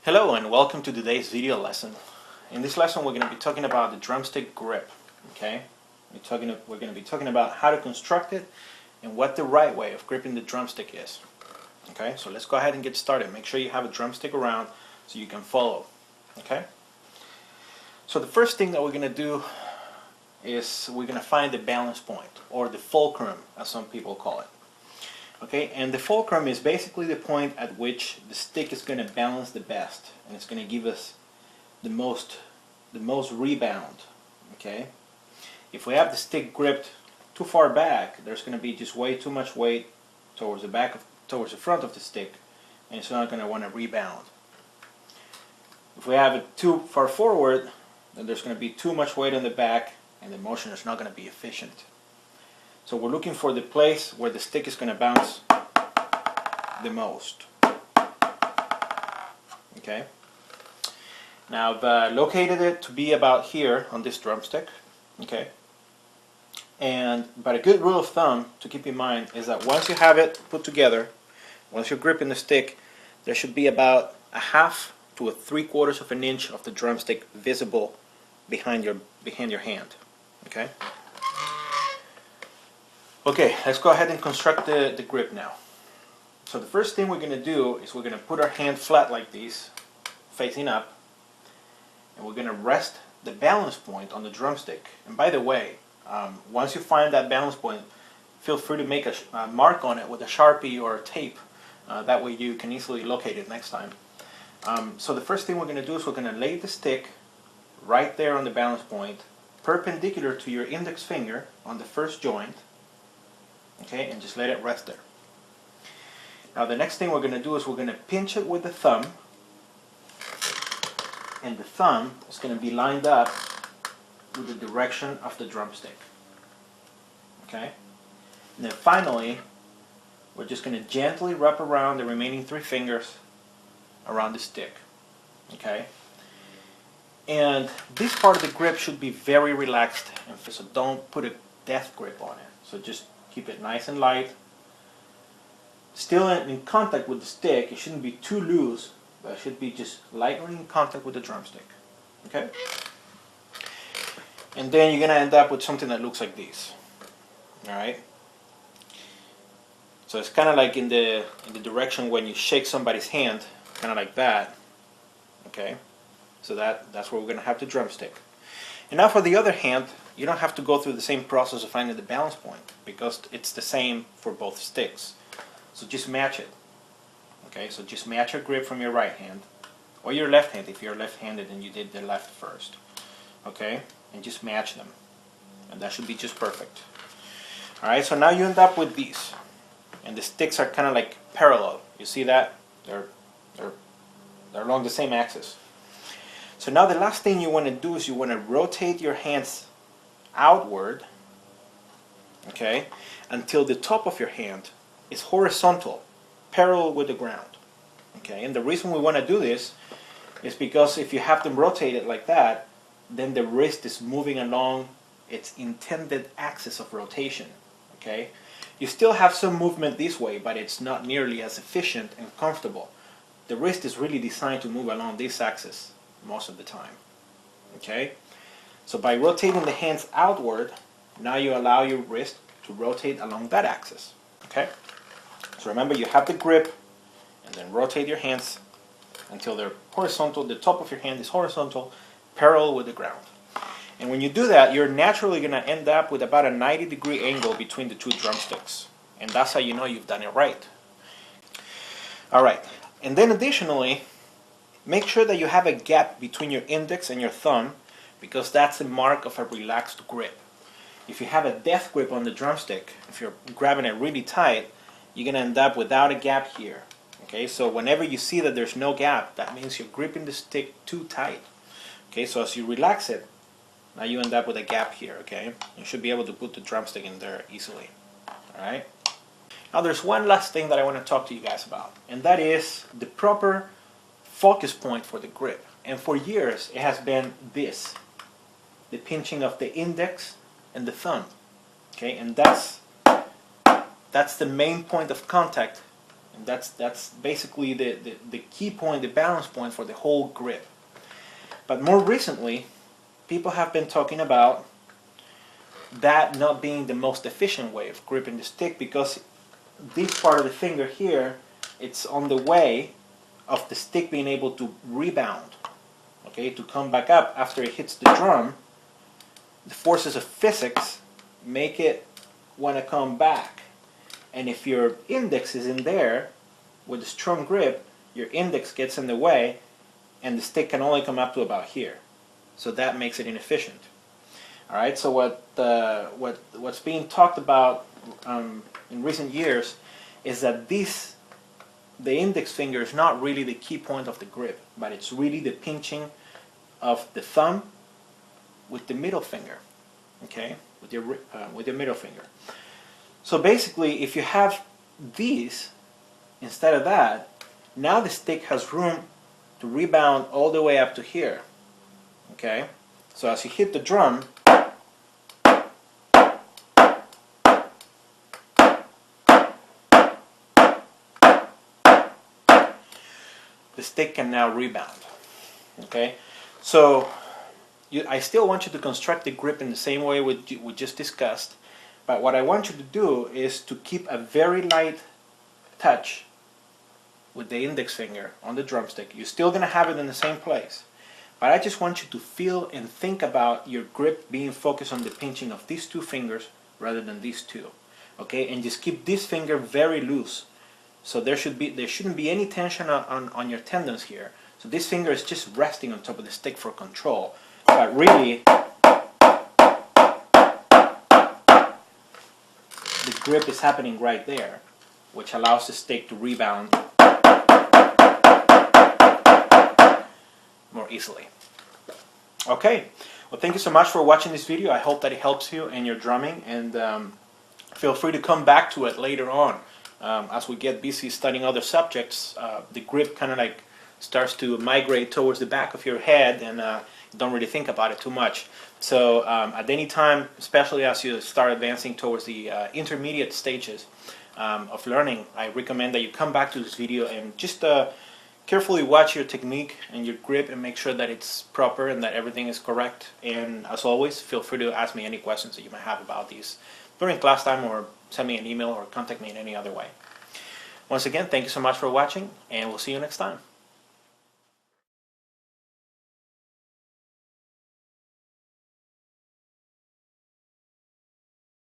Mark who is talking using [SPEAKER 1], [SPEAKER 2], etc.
[SPEAKER 1] Hello and welcome to today's video lesson. In this lesson we're going to be talking about the drumstick grip. Okay, we're going to be talking about how to construct it and what the right way of gripping the drumstick is. Okay, so let's go ahead and get started. Make sure you have a drumstick around so you can follow. Okay, so the first thing that we're going to do is we're going to find the balance point, or the fulcrum as some people call it. Okay, and the fulcrum is basically the point at which the stick is going to balance the best, and it's going to give us the most rebound. Okay, if we have the stick gripped too far back, there's going to be just way too much weight towards the front of the stick, and it's not going to want to rebound. If we have it too far forward, then there's going to be too much weight on the back, and the motion is not going to be efficient. So we're looking for the place where the stick is going to bounce the most. Okay. Now I've located it to be about here on this drumstick. Okay. But a good rule of thumb to keep in mind is that once you have it put together, once you're gripping the stick, there should be about 1/2 to 3/4 of an inch of the drumstick visible behind your hand. Okay. Okay, let's go ahead and construct the grip now. So the first thing we're going to do is we're going to put our hand flat like this, facing up, and we're going to rest the balance point on the drumstick. And by the way, once you find that balance point, feel free to make a mark on it with a Sharpie or a tape. That way you can easily locate it next time. So the first thing we're going to do is we're going to lay the stick right there on the balance point, perpendicular to your index finger on the first joint. Okay, and just let it rest there. Now the next thing we're going to do is we're going to pinch it with the thumb, and the thumb is going to be lined up with the direction of the drumstick. Okay, and then finally we're just going to gently wrap around the remaining 3 fingers around the stick. Okay, and this part of the grip should be very relaxed, and so don't put a death grip on it. So just keep it nice and light. Still in contact with the stick. It shouldn't be too loose, but it should be just lightly in contact with the drumstick. Okay? And then you're going to end up with something that looks like this. Alright? So it's kind of like in the direction when you shake somebody's hand, kind of like that. Okay? So that's where we're going to have the drumstick. And now for the other hand, you don't have to go through the same process of finding the balance point, because it's the same for both sticks. So just match it. Okay, so just match your grip from your right hand, or your left hand if you're left-handed and you did the left first. Okay, and just match them, and that should be just perfect. Alright, so now you end up with these, and the sticks are kind of like parallel. You see that? They're along the same axis. So now the last thing you want to do is you want to rotate your hands outward, okay, until the top of your hand is horizontal, parallel with the ground. Okay, and the reason we want to do this is because if you have them rotated like that, then the wrist is moving along its intended axis of rotation. Okay, you still have some movement this way, but it's not nearly as efficient and comfortable. The wrist is really designed to move along this axis most of the time. Okay, so by rotating the hands outward, now you allow your wrist to rotate along that axis. Okay, so remember, you have the grip, and then rotate your hands until they're horizontal. The top of your hand is horizontal, parallel with the ground. And when you do that, you're naturally going to end up with about a 90-degree angle between the 2 drumsticks, and that's how you know you've done it right. Alright, and then additionally, make sure that you have a gap between your index and your thumb, because that's a mark of a relaxed grip. If you have a death grip on the drumstick, if you're grabbing it really tight, you're going to end up without a gap here. Okay, so whenever you see that there's no gap, that means you're gripping the stick too tight. Okay, so as you relax it, now you end up with a gap here. Okay, you should be able to put the drumstick in there easily. Alright, now there's one last thing that I want to talk to you guys about, and that is the proper focus point for the grip. And for years it has been this, the pinching of the index and the thumb. Okay, and that's the main point of contact And that's basically the key point, the balance point for the whole grip. But more recently, people have been talking about that not being the most efficient way of gripping the stick, because this part of the finger here, it's on the way of the stick being able to rebound, okay, to come back up after it hits the drum. The forces of physics make it want to come back. And if your index is in there with a strong grip, your index gets in the way and the stick can only come up to about here. So that makes it inefficient. Alright, so what's being talked about in recent years is that the index finger is not really the key point of the grip, but it's really the pinching of the thumb with the middle finger, okay, with your middle finger. So basically, if you have these instead of that, now the stick has room to rebound all the way up to here, okay. So as you hit the drum, the stick can now rebound, okay. So I still want you to construct the grip in the same way we just discussed, but what I want you to do is to keep a very light touch with the index finger on the drumstick. You're still going to have it in the same place, but I just want you to feel and think about your grip being focused on the pinching of these two fingers rather than these two, okay, and just keep this finger very loose. So there shouldn't be any tension on your tendons here. So this finger is just resting on top of the stick for control. But really, the grip is happening right there, which allows the stick to rebound more easily. Okay, well, thank you so much for watching this video. I hope that it helps you in your drumming, and feel free to come back to it later on. As we get busy studying other subjects, the grip kind of like starts to migrate towards the back of your head, and don't really think about it too much. So at any time, especially as you start advancing towards the intermediate stages of learning, I recommend that you come back to this video and just carefully watch your technique and your grip and make sure that it's proper and that everything is correct. And as always, feel free to ask me any questions that you might have about these during class time, or send me an email or contact me in any other way. Once again, thank you so much for watching, and we'll see you next time.